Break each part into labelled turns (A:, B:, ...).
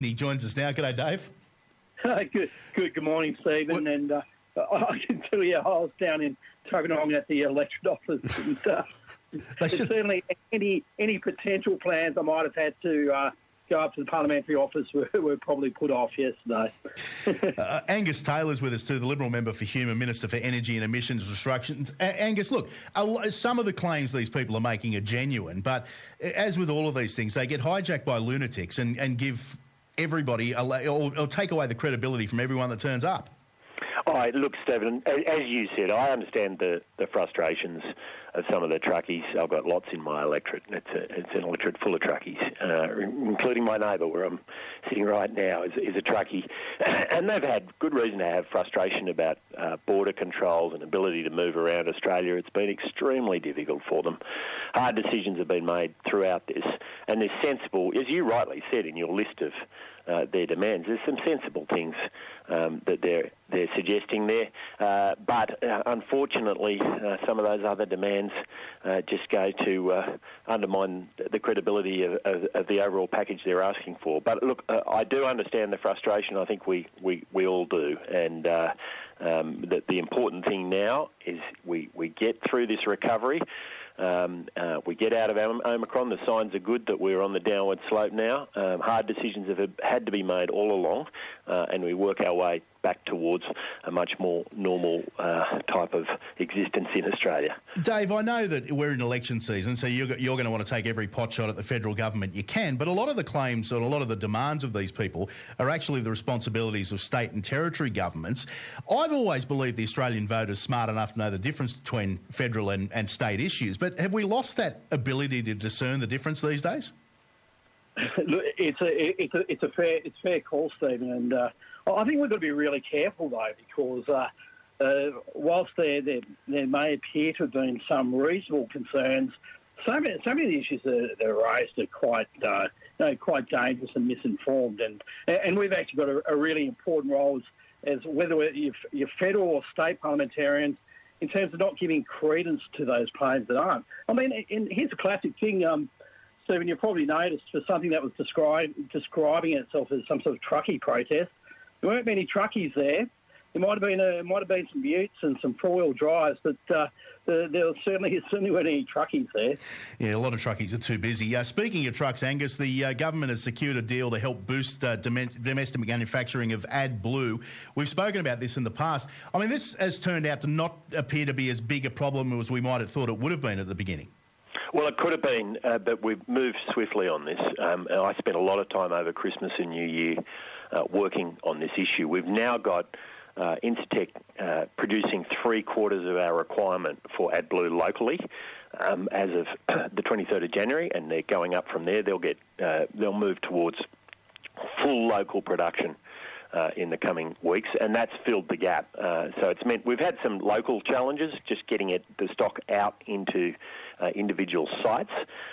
A: He joins us now. G'day, Dave.
B: Good morning, Stephen. And I can tell you, I was down in Tuggeranong at the electorate office, and certainly any potential plans I might have had to go up to the parliamentary office were probably put off yesterday.
A: Angus Taylor's with us too, the Liberal member for Hume and Minister for Energy and Emissions Restrictions. Angus, look, some of the claims these people are making are genuine, but as with all of these things, they get hijacked by lunatics and give everybody or take away the credibility from everyone that turns up.
C: Oh, look, Stephen, as you said, I understand the frustrations of some of the truckies. I've got lots in my electorate. It's an electorate full of truckies, including my neighbour where I'm sitting right now is a truckie. And they've had good reason to have frustration about border controls and ability to move around Australia. It's been extremely difficult for them. Hard decisions have been made throughout this. And there's sensible, as you rightly said in your list of their demands, there's some sensible things that they're suggesting there. But unfortunately, some of those other demands just go to undermine the credibility of the overall package they're asking for. But look, I do understand the frustration. I think we all do. And the important thing now is we get through this recovery. We get out of Omicron. The signs are good that we're on the downward slope now. Hard decisions have had to be made all along, and we work our way back towards a much more normal type of existence in Australia.
A: Dave, I know that we're in election season, so you're going to want to take every pot shot at the federal government you can, but a lot of the claims and a lot of the demands of these people are actually the responsibilities of state and territory governments. I've always believed the Australian voter is smart enough to know the difference between federal and state issues, but have we lost that ability to discern the difference these days?
B: Look, it's a fair call, Stephen, and I think we've got to be really careful though, because whilst there may appear to have been some reasonable concerns, so many of the issues that are raised are quite dangerous and misinformed, and we've actually got a really important role as whether you're federal or state parliamentarians in terms of not giving credence to those claims that aren't. I mean, and here's a classic thing. Stephen, you probably noticed for something that was describing itself as some sort of truckie protest, there weren't many truckies there. There might have been some utes and some four-wheel drives, but there certainly weren't any truckies there.
A: Yeah, a lot of truckies are too busy. Speaking of trucks, Angus, the government has secured a deal to help boost domestic manufacturing of AdBlue. We've spoken about this in the past. I mean, this has turned out to not appear to be as big a problem as we might have thought it would have been at the beginning.
C: Well, it could have been, but we've moved swiftly on this. I spent a lot of time over Christmas and New Year working on this issue. We've now got Incitec producing 3/4 of our requirement for AdBlue locally as of the 23rd of January, and they're going up from there. They'll move towards full local production in the coming weeks, and that's filled the gap. So it's meant we've had some local challenges just getting the stock out into individual sites,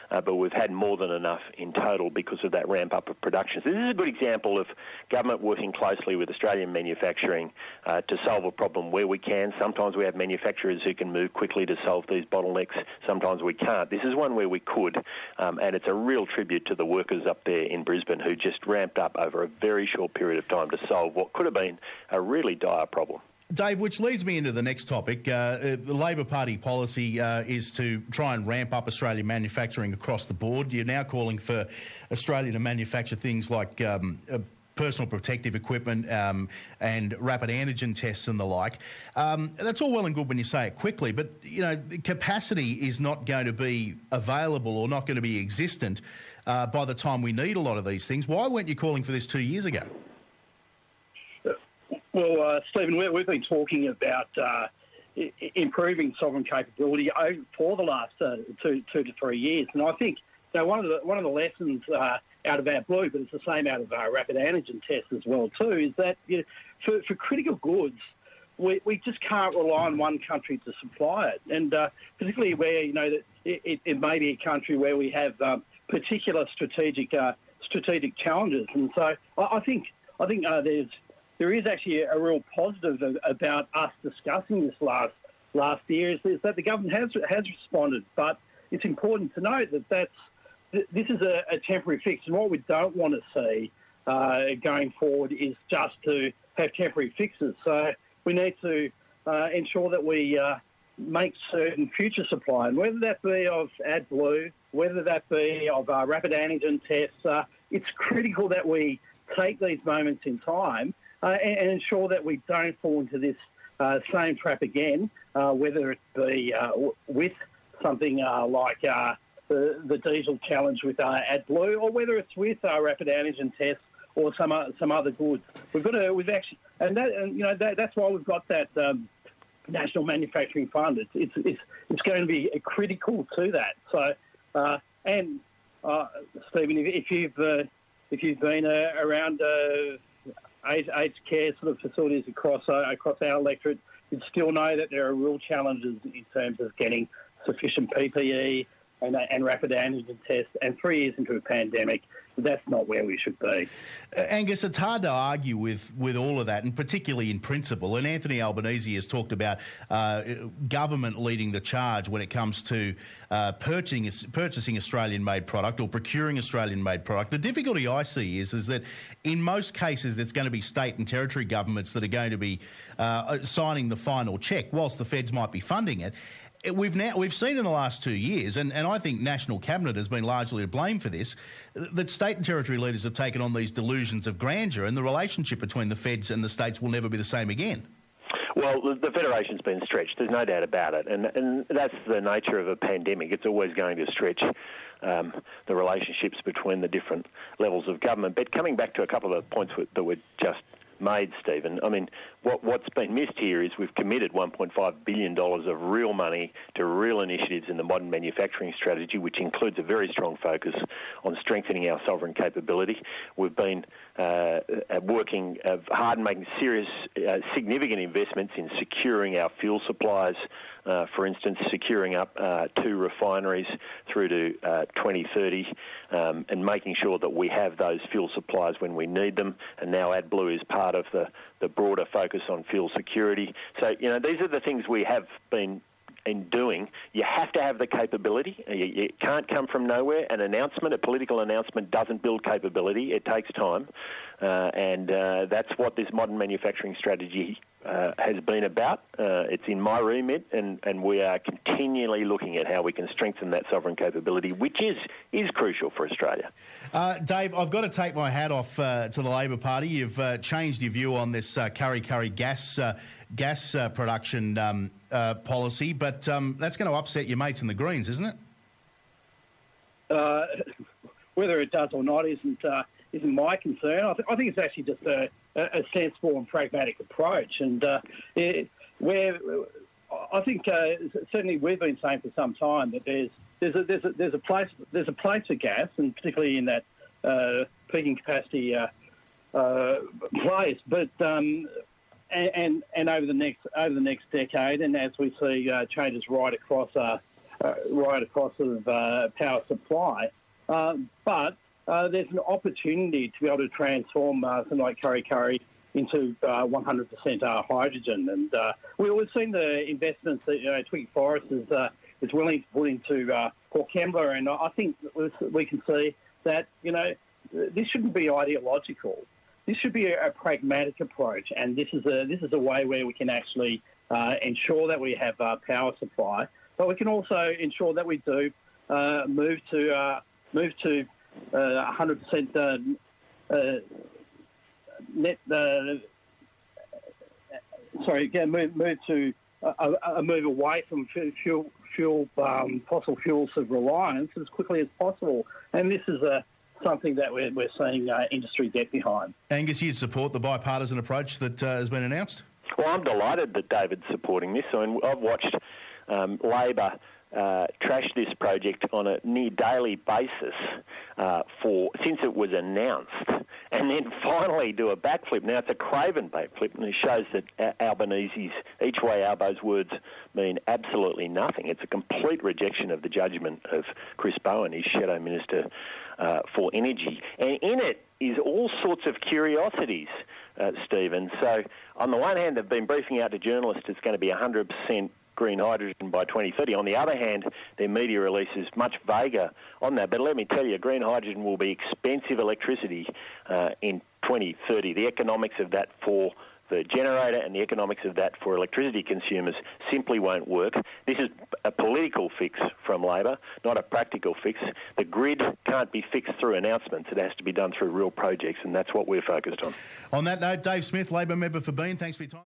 C: but we've had more than enough in total because of that ramp up of production. So this is a good example of government working closely with Australian manufacturing to solve a problem where we can. Sometimes we have manufacturers who can move quickly to solve these bottlenecks. Sometimes we can't. This is one where we could, and it's a real tribute to the workers up there in Brisbane who just ramped up over a very short period of time to solve what could have been a really dire problem.
A: Dave, which leads me into the next topic. The Labor Party policy is to try and ramp up Australian manufacturing across the board. You're now calling for Australia to manufacture things like personal protective equipment and rapid antigen tests and the like. That's all well and good when you say it quickly, but the capacity is not going to be available or not going to be existent by the time we need a lot of these things. Why weren't you calling for this 2 years ago?
B: Well, Stephen, we've been talking about improving sovereign capability for the last 2 to 3 years, and I think one of the lessons out of AdBlue, but it's the same out of rapid antigen tests as well too, is that for critical goods, we just can't rely on one country to supply it, and particularly where it may be a country where we have particular strategic challenges, and so I think there is actually a real positive about us discussing this last year is that the government has responded, but it's important to note that this is a temporary fix, and what we don't want to see going forward is just to have temporary fixes. So we need to ensure that we make certain future supply, and whether that be of AdBlue, whether that be of rapid antigen tests, it's critical that we take these moments in time and ensure that we don't fall into this same trap again, whether it be with something like the diesel challenge with AdBlue, or whether it's with rapid antigen tests or some other goods. That's why we've got that National Manufacturing Fund. It's going to be critical to that. So, Stephen, if you've been around aged care sort of facilities across our electorate, you'd still know that there are real challenges in terms of getting sufficient PPE and rapid antigen tests. And 3 years into a pandemic, that's not where we should be.
A: Angus, it's hard to argue with all of that, and particularly in principle. And Anthony Albanese has talked about government leading the charge when it comes to purchasing Australian-made product or procuring Australian-made product. The difficulty I see is that in most cases it's going to be state and territory governments that are going to be signing the final cheque, whilst the feds might be funding it. We've seen in the last 2 years, and I think National Cabinet has been largely to blame for this, that state and territory leaders have taken on these delusions of grandeur, and the relationship between the feds and the states will never be the same again.
C: Well, the Federation's been stretched, there's no doubt about it, and that's the nature of a pandemic. It's always going to stretch the relationships between the different levels of government. But coming back to a couple of points that were just made, Stephen, I mean, what's been missed here is we've committed $1.5 billion of real money to real initiatives in the modern manufacturing strategy, which includes a very strong focus on strengthening our sovereign capability. We've been working hard and making serious, significant investments in securing our fuel supplies, for instance, securing up 2 refineries through to 2030 and making sure that we have those fuel supplies when we need them. And now AdBlue is part of the broader focus on fuel security. So, these are the things we have been doing. You have to have the capability. It can't come from nowhere. A political announcement doesn't build capability. It takes time. And that's what this modern manufacturing strategy has been about. It's in my remit, and we are continually looking at how we can strengthen that sovereign capability, which is crucial for Australia.
A: Dave, I've got to take my hat off to the Labor Party. You've changed your view on this Kurri Kurri gas production policy, but that's going to upset your mates in the Greens, isn't it?
B: Whether it does or not isn't my concern. I think it's actually just a sensible and pragmatic approach, and I think certainly we've been saying for some time that there's a place for gas, and particularly in that peaking capacity place, but and over the next decade, and as we see changes right across sort of power supply, but there's an opportunity to be able to transform something like Kurri Kurri into 100% hydrogen, and we've seen the investments that Twiggy Forrest is willing to put into Port Canberra, and I think we can see that this shouldn't be ideological. This should be a pragmatic approach, and this is a way where we can actually ensure that we have power supply, but we can also ensure that we do move to 100% net. Move away from fossil fuels of reliance as quickly as possible, and this is something that we're seeing industry get behind.
A: Angus, you'd support the bipartisan approach that has been announced?
C: Well, I'm delighted that David's supporting this. I mean, I've watched Labor trash this project on a near daily basis since it was announced, and then finally do a backflip. Now, it's a craven backflip, and it shows that Albanese's each way Albo's words mean absolutely nothing. It's a complete rejection of the judgment of Chris Bowen, his shadow minister for energy. And in it is all sorts of curiosities, Stephen. So on the one hand, they've been briefing out to journalists it's going to be 100% green hydrogen by 2030. On the other hand, their media release is much vaguer on that. But let me tell you, green hydrogen will be expensive electricity in 2030. The economics of that for the generator and the economics of that for electricity consumers simply won't work. This is a political fix from Labor, not a practical fix. The grid can't be fixed through announcements. It has to be done through real projects, and that's what we're focused on.
A: On that note, Dave Smith, Labor member for Bean, thanks for your time.